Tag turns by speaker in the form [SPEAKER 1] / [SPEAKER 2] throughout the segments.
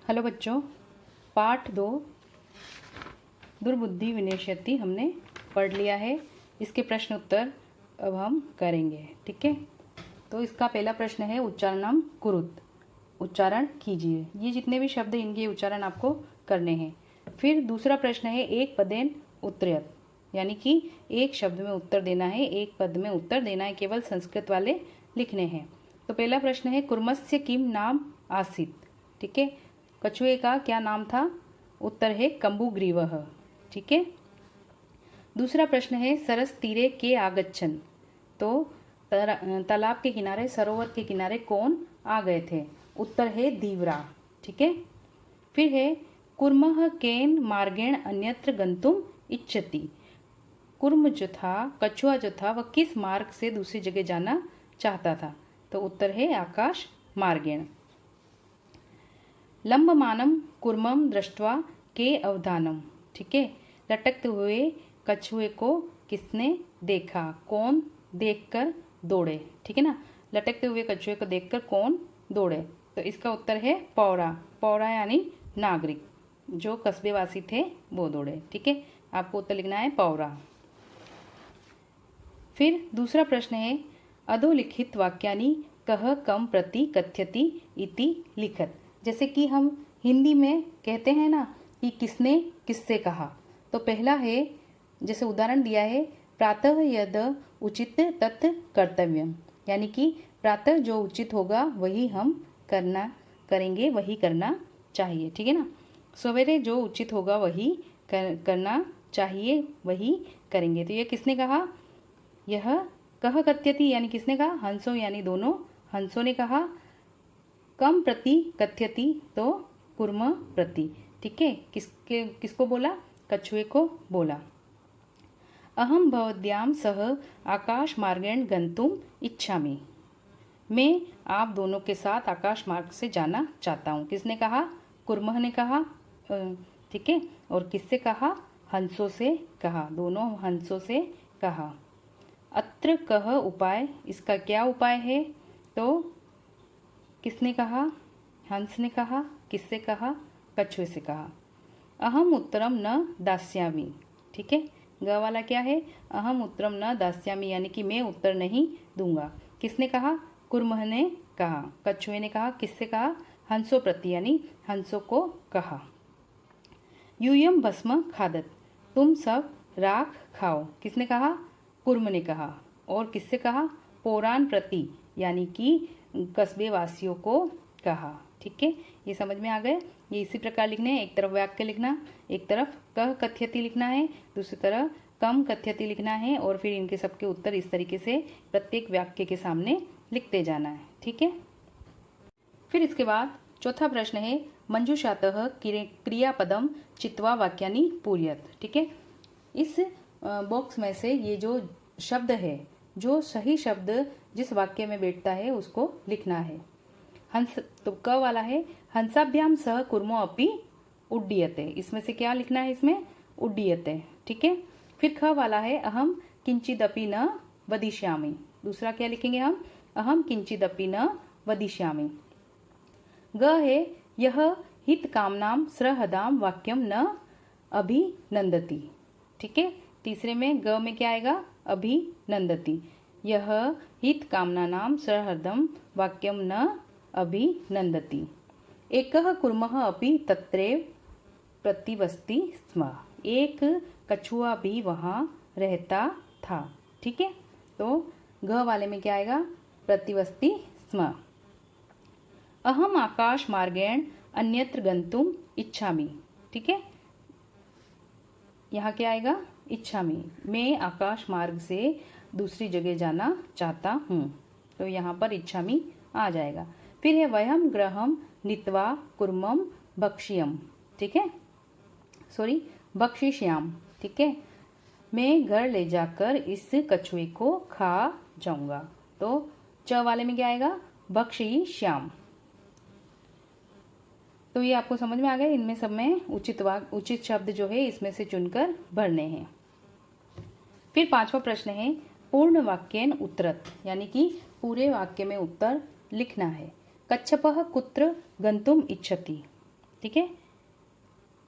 [SPEAKER 1] Hello बच्चों, पाठ 2 दुर्बुद्धि विनश्यति हमने पढ़ लिया है। इसके प्रश्न उत्तर अब हम करेंगे। ठीक है, तो इसका पहला प्रश्न है उच्चारणम कुरुत, उच्चारण कीजिए। ये जितने भी शब्द इनके उच्चारण आपको करने हैं। फिर दूसरा प्रश्न है एक पदेन उत्तरयत, यानी कि एक शब्द में उत्तर देना है, एक पद में उत्तर देना है, केवल संस्कृत वाले लिखने हैं। तो पहला प्रश्न है कुर्मस्य किम नाम आसीत। ठीक है, कछुए का क्या नाम था? उत्तर है कंबुग्रीवः। ठीक है, दूसरा प्रश्न है सरस तीरे के आगच्छन, तो तालाब के किनारे, सरोवर के किनारे कौन आ गए थे? उत्तर है दीवरा। ठीक है, फिर है कुर्मः केन मार्गेण अन्यत्र गंतुम इच्छति। कुर्म जो था, कछुआ जो था, वह किस मार्ग से दूसरी जगह जाना चाहता था? तो उत्तर है आकाश मार्गेण। लंबमानम कुर्मम दृष्ट्वा के अवधानम। ठीक है, लटकते हुए कछुए को किसने देखा? कौन देखकर दौड़े? ठीक है ना, लटकते हुए कछुए को देखकर कौन दौड़े? तो इसका उत्तर है पौरा। पौरा यानी नागरिक, जो कस्बे वासी थे वो दौड़े। ठीक है, आपको उत्तर लिखना है पौरा। फिर दूसरा प्रश्न है अधोलिखित वाक्यानि कह कम प्रति कथ्यति इति लिखत। जैसे कि हम हिंदी में कहते हैं ना कि किसने किससे कहा, तो पहला है, जैसे उदाहरण दिया है, प्रातः यद उचित तत् कर्तव्यम, यानी कि प्रातः जो उचित होगा वही हम करेंगे, वही करना चाहिए। ठीक है ना, सवेरे जो उचित होगा वही करना चाहिए, वही करेंगे। तो ये किसने कहा? यह कह कथ्यति यानी किसने कहा? हंसों यानी दोनों हंसों ने कहा। कम प्रति कथ्यति तो कुर्म प्रति। ठीक है, किसको बोला? कछुए को बोला। अहम भवद्याम सह आकाश मार्गेण गंतुम इच्छामि, मैं आप दोनों के साथ आकाश मार्ग से जाना चाहता हूँ। किसने कहा? कुर्मः ने कहा। ठीक है, और किससे कहा? हंसों से कहा, दोनों हंसों से कहा। अत्र कह उपाय, इसका क्या उपाय है? तो किसने कहा? हंस ने कहा। किससे कहा? कछुए से कहा। अहम उत्तरम न दास्यामि। ठीक है, ग वाला क्या है? अहम उत्तरम न दास्यामि, यानी कि मैं उत्तर नहीं दूंगा। किसने कहा? कुर्मः ने कहा। कछुए ने कहा। किससे कहा? हंसों प्रति, यानी हंसों को कहा। यूयम भस्म खादत, तुम सब राख खाओ। किसने कहा? कुर्म ने कहा। और किससे कहा? पौराण प्रति, यानी कि कस्बे वासियों को कहा। ठीक है, ये समझ में आ गए। ये इसी प्रकार लिखने हैं, एक तरफ वाक्य लिखना, एक तरफ कह कथ्यति लिखना है, दूसरी तरफ कम कथ्यति लिखना है, और फिर इनके सबके उत्तर इस तरीके से प्रत्येक वाक्य के सामने लिखते जाना है। ठीक है, फिर इसके बाद चौथा प्रश्न है मंजूषातः क्रियापदम चित्वा वाक्यानि पूर्यत। ठीक है, इस बॉक्स में से ये जो शब्द है, जो सही शब्द जिस वाक्य में बैठता है उसको लिखना है। हंस, तो क वाला है हंसाभ्याम सह कुर्मो अपि उड्डीयते, इसमें से क्या लिखना है? इसमें उड्डीयते। ठीक है, फिर ख वाला है अहम किंचिदपि न वदिष्यामि, दूसरा क्या लिखेंगे हम? अहम किंचिदपि न वदिष्यामि। ग है यह हित कामनाम सहृदाम वाक्यम न अभिनंदति। ठीक है, तीसरे में ग में क्या आएगा? अभिनंदति। यह हित कामना नाम सहृदम वाक्यम न अभिनंदति। एकः कुर्मः अपि तत्रैव प्रतिवसति स्म, एक कछुआ भी वहाँ रहता था। ठीक है, तो घ वाले में क्या आएगा? प्रतिवसति स्म। अहम आकाश मार्गेण अन्यत्र गंतुम इच्छामि। ठीक है, यहाँ क्या आएगा? इच्छामि, मैं आकाश मार्ग से दूसरी जगह जाना चाहता हूँ, तो यहाँ पर इच्छामि आ जाएगा। फिर है वयम ग्रहम नीत्वा कुर्मम भक्ष्यम। ठीक है, सॉरी, भक्षिष्याम। ठीक है, मैं घर ले जाकर इस कछुए को खा जाऊंगा, तो च वाले में क्या आएगा? भक्षिष्याम। तो ये आपको समझ में आ गया। इनमें सब में उचित शब्द जो है इसमें से चुनकर भरने हैं। फिर पांचवा प्रश्न है पूर्ण वाक्येन उत्तरत, यानी कि पूरे वाक्य में उत्तर लिखना है। कच्छपः कुत्र गंतुम इच्छति। ठीक है।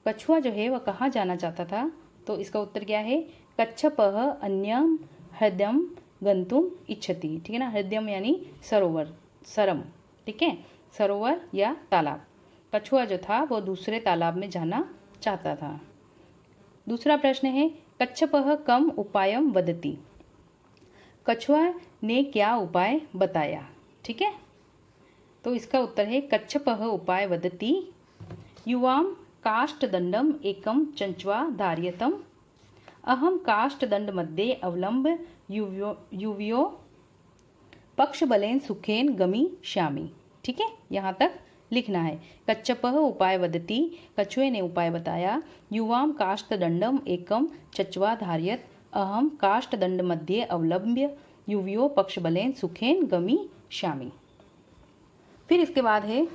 [SPEAKER 1] कछुआ जो है वह कहाँ जाना चाहता था, तो इसका उत्तर क्या है, कच्छपः अन्यम हृदयम गंतुम इच्छति। ठीक है ना, हृदयम यानी सरोवर, सरम, ठीक है, सरोवर या तालाब। कछुआ जो था वो दूसरे तालाब में जाना चाहता था। दूसरा प्रश्न है, कच्छपः कम उपायम वदति। कछुआ ने क्या उपाय बताया। ठीक है, तो इसका उत्तर है कच्छपः उपाय वदति युवाम काष्ठदंडम एकम चंचवा धार्यतम अहम काष्ठदंड मध्ये अवलंब युव्यो पक्षबलेन सुखेन गमिष्यामि। ठीक है, यहाँ तक लिखना है। कच्छपः उपाय वदति, कछुए ने उपाय बताया, युवाम काष्ठदंडम एकम चंचवा धार्यत अहम काष्ठदंड मध्ये अवलंब्य युव्यो पक्षबलेन सुखेन गमिष्यामि। फिर इसके बाद है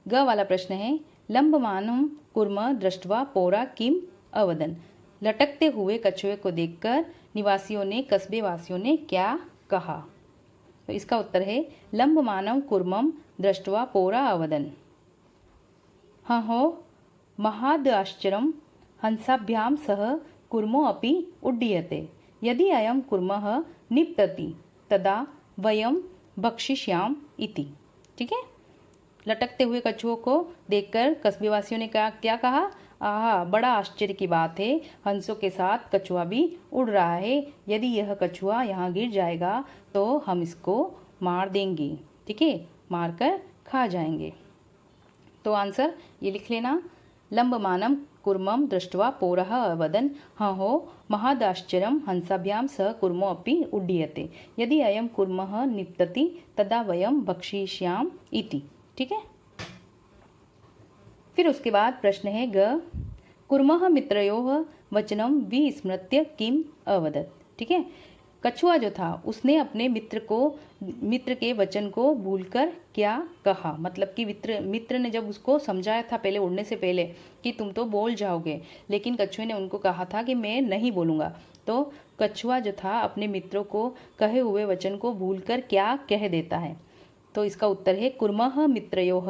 [SPEAKER 1] ग वाला प्रश्न है, लंबमानं कुर्म दृष्ट्वा पौरा किम अवदन। लटकते हुए कछुए को देखकर निवासियों ने, कस्बे वासियों ने क्या कहा। तो इसका उत्तर है लंबमानं कुर्मम दृष्ट्वा पौरा अवदन हो महादाश्चर्यं हंसाभ्याम सह कुर्मो अपि उड्डीयते यदि अयं कुर्मः निपतति तदा वयं भक्षिष्याम इति। ठीक है, लटकते हुए कछुओं को देखकर कस्बे वासियों ने क्या कहा, आहा बड़ा आश्चर्य की बात है, हंसों के साथ कछुआ भी उड़ रहा है, यदि यह कछुआ यहाँ गिर जाएगा तो हम इसको मार देंगे। ठीक है, मार कर खा जाएंगे। तो आंसर ये लिख लेना, लंबमानं कुर्मम दृष्ट्वा पौरः अवदन् हो महादाश्चर्यं हंसाभ्याम सह कुर्मो अपि उड्डीयते यदि अयं कुर्मः निपतति तदा वयं भक्षिष्याम इति। ठीक है, फिर उसके बाद प्रश्न है ग, कुर्मः मित्रयोः वचनं विस्मृत्य किम अवदत्। ठीक है, कछुआ जो था उसने अपने मित्र के वचन को भूलकर क्या कहा। मतलब कि मित्र ने जब उसको समझाया था पहले उड़ने से पहले कि तुम तो बोल जाओगे, लेकिन कछुए ने उनको कहा था कि मैं नहीं बोलूँगा। तो कछुआ जो था अपने मित्रों को कहे हुए वचन को भूलकर क्या कह देता है। तो इसका उत्तर है कुर्मः मित्रयोः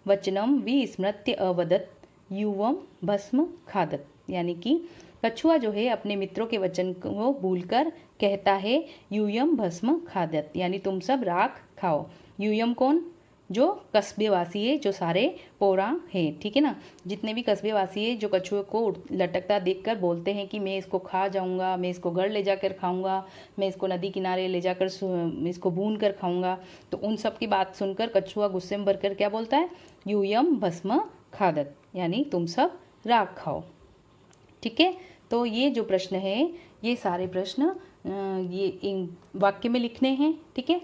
[SPEAKER 1] वचनं विस्मृत्य अवदत् युवं भस्म खादत्। यानी कि कछुआ जो है अपने मित्रों के वचन को भूलकर कहता है यूयम भस्म खादत, यानी तुम सब राख खाओ। यूयम कौन, जो कस्बे वासी है, जो सारे पौरा है। ठीक है ना, जितने भी कस्बे वासी है जो कछुए को लटकता देखकर बोलते हैं कि मैं इसको खा जाऊंगा, मैं इसको घर ले जाकर खाऊंगा, मैं इसको नदी किनारे ले जाकर इसको भून कर खाऊंगा। तो उन सब की बात सुनकर कछुआ गुस्से में भरकर क्या बोलता है, यूयम भस्म खादत, यानी तुम सब राख खाओ। ठीक है, तो ये जो प्रश्न है ये सारे प्रश्न ये वाक्य में लिखने हैं। ठीक है,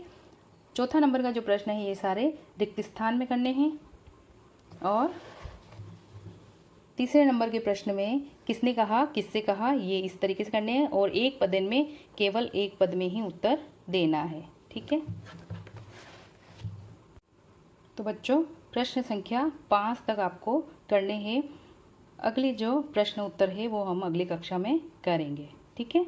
[SPEAKER 1] चौथा नंबर का जो प्रश्न है ये सारे रिक्त स्थान में करने हैं, और तीसरे नंबर के प्रश्न में किसने कहा, किससे कहा, ये इस तरीके से करने हैं, और एक पदन में केवल एक पद में ही उत्तर देना है। ठीक है, तो बच्चों प्रश्न संख्या 5 तक आपको करने हैं। अगले जो प्रश्न उत्तर है वो हम अगली कक्षा में करेंगे। ठीक है।